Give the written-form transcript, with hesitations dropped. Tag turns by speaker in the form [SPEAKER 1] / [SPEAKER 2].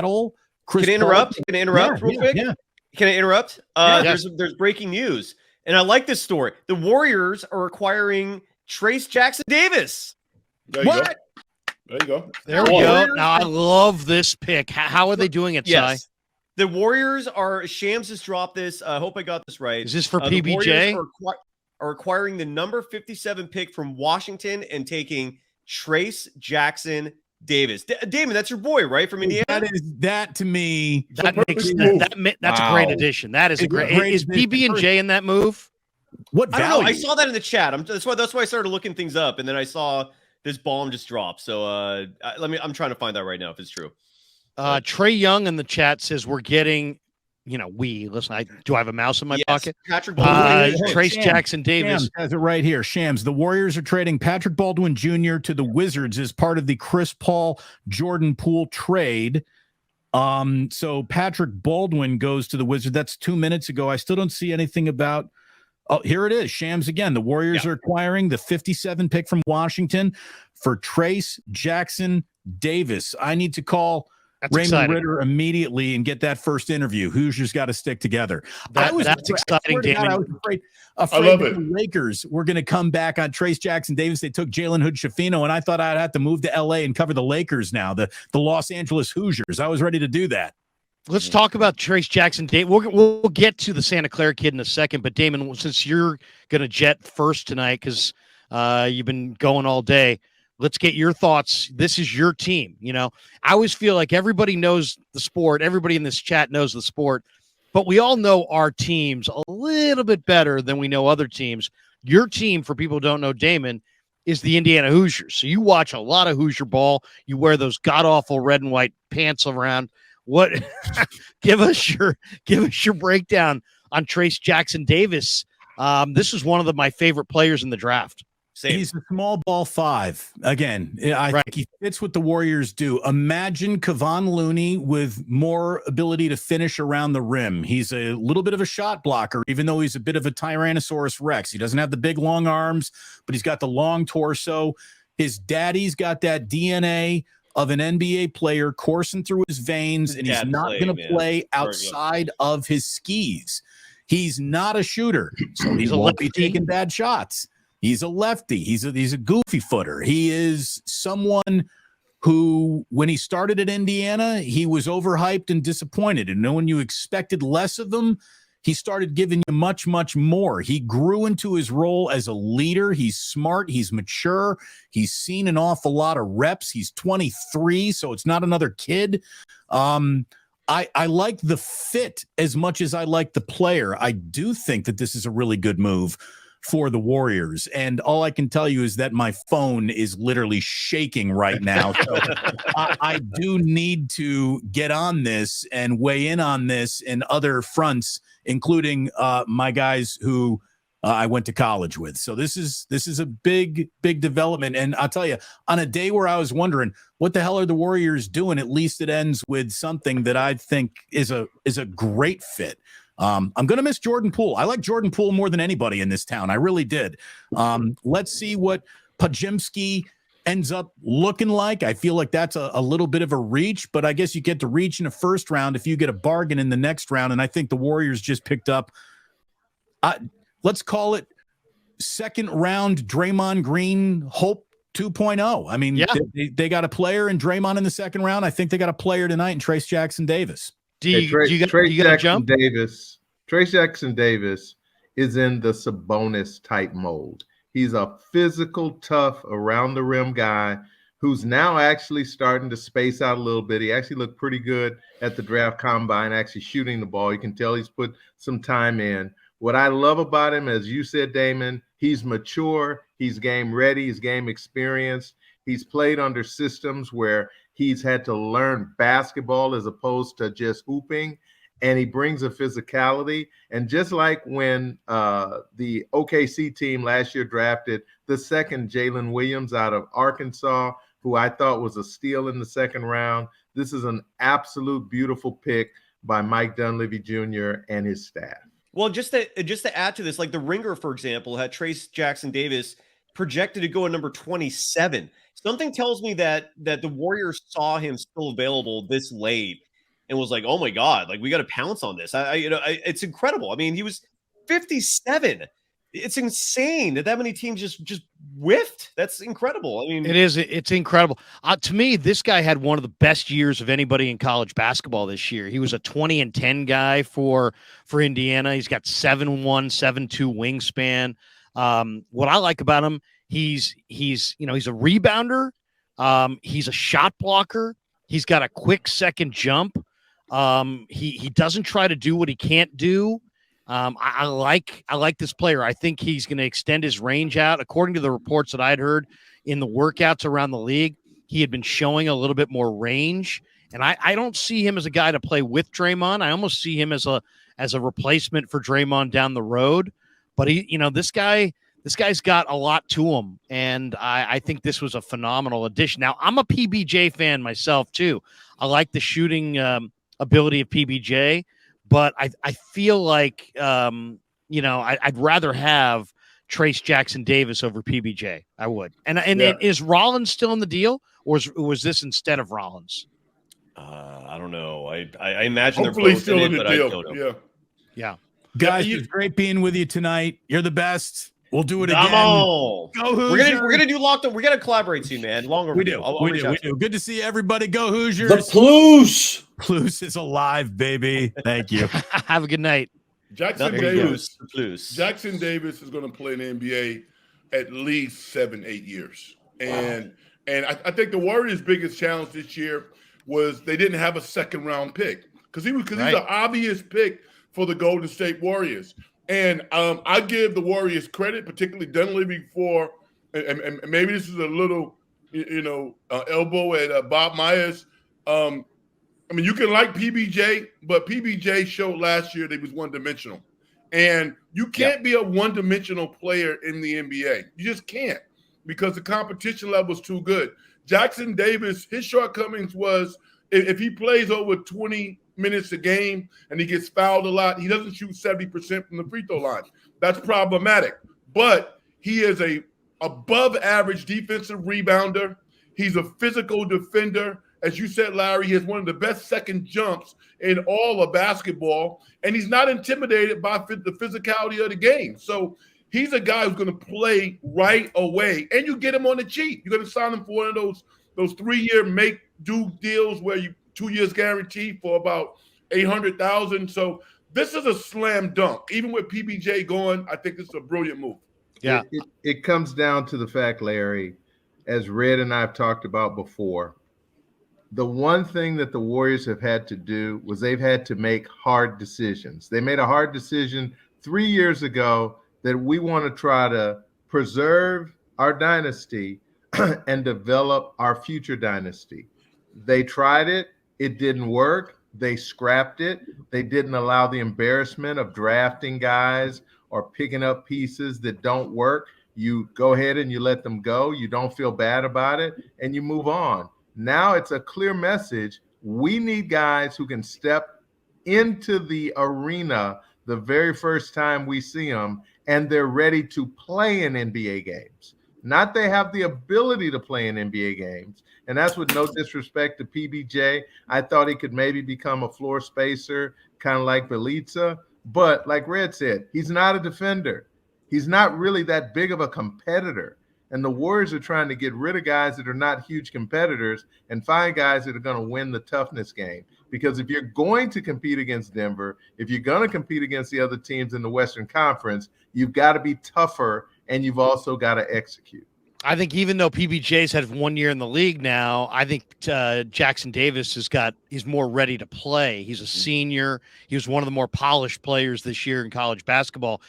[SPEAKER 1] Seattle.
[SPEAKER 2] Can I interrupt? Real quick?
[SPEAKER 1] Yeah.
[SPEAKER 2] Can I interrupt?
[SPEAKER 1] Yes.
[SPEAKER 2] There's breaking news, and I like this story. The Warriors are acquiring Trayce Jackson Davis.
[SPEAKER 3] There you go. There you go.
[SPEAKER 4] There we go. Now, I love this pick. How are they doing it,
[SPEAKER 2] Yes.
[SPEAKER 4] Si?
[SPEAKER 2] The Warriors are – Shams has dropped this. I hope I got this right.
[SPEAKER 4] Is this for
[SPEAKER 2] The
[SPEAKER 4] PBJ?
[SPEAKER 2] Warriors are acquiring the number 57 pick from Washington and taking Trayce Jackson Davis. Damon, that's your boy, right, from Indiana?
[SPEAKER 1] That to me.
[SPEAKER 4] That's a great addition. That is a great. Is PB&J in that move?
[SPEAKER 1] What value?
[SPEAKER 2] I don't know. I saw that in the chat. That's why I started looking things up, and then I saw this bomb just drop. So I'm trying to find that right now if it's true.
[SPEAKER 1] Trey Young in the chat says we're getting. Listen, do I have a mouse in my pocket?
[SPEAKER 2] Patrick Baldwin.
[SPEAKER 1] Trayce Jackson Davis has it right here. Shams, the Warriors are trading Patrick Baldwin Jr. to the Wizards as part of the Chris Paul Jordan Poole trade. So Patrick Baldwin goes to the Wizards. That's 2 minutes ago. I still don't see anything about. Oh, here it is. Shams again. The Warriors are acquiring the 57 pick from Washington for Trayce Jackson Davis. I need to call Raymond Ritter immediately and get that first interview. Hoosiers got to stick together. That's exciting, Damon. I was afraid that the Lakers were going to come back on Trayce Jackson Davis. They took Jalen Hood-Schifino, and I thought I'd have to move to L.A. and cover the Lakers now, the Los Angeles Hoosiers. I was ready to do that.
[SPEAKER 4] Let's talk about Trayce Jackson Davis. We'll get to the Santa Clara kid in a second, but Damon, since you're going to jet first tonight because you've been going all day, let's get your thoughts. This is your team. I always feel like everybody knows the sport. Everybody in this chat knows the sport, but we all know our teams a little bit better than we know other teams. Your team, for people who don't know Damon, is the Indiana Hoosiers. So you watch a lot of Hoosier ball. You wear those god-awful red and white pants around. What? give us your breakdown on Trayce Jackson Davis. This is one of my favorite players in the draft.
[SPEAKER 1] Same. He's a small ball 5. Again, I think he fits what the Warriors do. Imagine Kevon Looney with more ability to finish around the rim. He's a little bit of a shot blocker, even though he's a bit of a Tyrannosaurus Rex. He doesn't have the big, long arms, but he's got the long torso. His daddy's got that DNA of an NBA player coursing through his veins, and he's not going to play outside of his skis. He's not a shooter, so he won't be taking bad shots. He's a lefty. He's a goofy footer. He is someone who, when he started at Indiana, he was overhyped and disappointed. And when you expected less of him, he started giving you much, much more. He grew into his role as a leader. He's smart. He's mature. He's seen an awful lot of reps. He's 23, so it's not another kid. I like the fit as much as I like the player. I do think that this is a really good move for the Warriors. And all I can tell you is that my phone is literally shaking right now. So I do need to get on this and weigh in on this in other fronts, including my guys who I went to college with. So this is a big development. And I'll tell you, on a day where I was wondering what the hell are the Warriors doing, at least it ends with something that I think is a great fit. I'm going to miss Jordan Poole. I like Jordan Poole more than anybody in this town. I really did. Let's see what Podziemski ends up looking like. I feel like that's a little bit of a reach, but I guess you get to reach in the first round if you get a bargain in the next round. And I think the Warriors just picked up, let's call it second round Draymond Green Hope 2.0. I mean, they got a player in Draymond in the second round. I think they got a player tonight in Trayce Jackson Davis.
[SPEAKER 5] Trayce Jackson Davis is in the Sabonis type mold. He's a physical, tough, around the rim guy who's now actually starting to space out a little bit. He actually looked pretty good at the draft combine, actually shooting the ball. You can tell he's put some time in. What I love about him, as you said, Damon, he's mature, he's game ready, he's game experienced. He's played under systems where he's had to learn basketball as opposed to just hooping, and he brings a physicality. And just like when the OKC team last year drafted the second Jalen Williams out of Arkansas, who I thought was a steal in the second round, this is an absolute beautiful pick by Mike Dunleavy Jr. and his staff.
[SPEAKER 2] Well, just to add to this, like the Ringer, for example, had Trayce Jackson Davis projected to go at number 27. Something tells me that the Warriors saw him still available this late and was like, "Oh my god, like we got to pounce on this." It's incredible. I mean, he was 57. It's insane that many teams just whiffed. That's incredible. I mean,
[SPEAKER 4] it is. It's incredible. To me, this guy had one of the best years of anybody in college basketball this year. He was a 20-10 guy for Indiana. He's got 7'1", 7'2" wingspan. What I like about him, he's a rebounder. He's a shot blocker. He's got a quick second jump. He doesn't try to do what he can't do. I like this player. I think he's going to extend his range out. According to the reports that I'd heard in the workouts around the league, he had been showing a little bit more range. And I don't see him as a guy to play with Draymond. I almost see him as a replacement for Draymond down the road. But this guy's got a lot to him. And I think this was a phenomenal addition. Now, I'm a PBJ fan myself too. I like the shooting ability of PBJ. But I feel like, I'd rather have Trayce Jackson Davis over PBJ. I would. And is Rollins still in the deal, or was this instead of Rollins?
[SPEAKER 2] I don't know. I imagine
[SPEAKER 3] hopefully
[SPEAKER 2] they're both
[SPEAKER 3] still in
[SPEAKER 2] it,
[SPEAKER 3] the
[SPEAKER 2] but
[SPEAKER 3] deal.
[SPEAKER 4] Yeah.
[SPEAKER 1] Guys, it's great being with you tonight. You're the best. We'll do it
[SPEAKER 2] Come
[SPEAKER 1] again.
[SPEAKER 2] on.
[SPEAKER 1] Go Hoosiers.
[SPEAKER 2] We're gonna do Locked On. We're gonna collaborate soon, man. Longer.
[SPEAKER 1] We do. We do. Good to see everybody. Go Hoosiers.
[SPEAKER 3] The Plus.
[SPEAKER 1] Plus is alive, baby. Thank you.
[SPEAKER 4] Have a good night.
[SPEAKER 3] Jackson Davis is going to play in the NBA at least 7-8 years. And I think the Warriors' biggest challenge this year was they didn't have a second round pick because he's an obvious pick for the Golden State Warriors. And I give the Warriors credit, particularly Dunleavy, for and maybe this is a little elbow at Bob Myers. You can like PBJ, but PBJ showed last year that he was one-dimensional. And you can't be a one-dimensional player in the NBA. You just can't because the competition level is too good. Jackson Davis, his shortcomings was if he plays over 20 minutes a game and he gets fouled a lot, he doesn't shoot 70% from the free throw line. That's problematic. But he is a above-average defensive rebounder. He's a physical defender. As you said, Larry, he has one of the best second jumps in all of basketball, and he's not intimidated by the physicality of the game. So he's a guy who's going to play right away, and you get him on the cheap. You're going to sign him for one of those 3-year make-do deals where you 2 years guaranteed for about $800,000. So this is a slam dunk. Even with PBJ going, I think this is a brilliant move.
[SPEAKER 4] Yeah,
[SPEAKER 5] it comes down to the fact, Larry, as Red and I have talked about before, the one thing that the Warriors have had to do was they've had to make hard decisions. They made a hard decision 3 years ago that we want to try to preserve our dynasty and develop our future dynasty. They tried it. It didn't work. They scrapped it. They didn't allow the embarrassment of drafting guys or picking up pieces that don't work. You go ahead and you let them go. You don't feel bad about it, and you move on. Now it's a clear message. We need guys who can step into the arena the very first time we see them, and they're ready to play in NBA games. Not they have the ability to play in NBA games. And that's with no disrespect to PBJ. I thought he could maybe become a floor spacer, kind of like Bjelica. But like Red said, he's not a defender. He's not really that big of a competitor. And the Warriors are trying to get rid of guys that are not huge competitors and find guys that are going to win the toughness game. Because if you're going to compete against Denver, if you're going to compete against the other teams in the Western Conference, you've got to be tougher and you've also got to execute.
[SPEAKER 4] I think even though PBJ's had 1 year in the league now, I think Jackson Davis he's more ready to play. He's a senior. He was one of the more polished players this year in college basketball.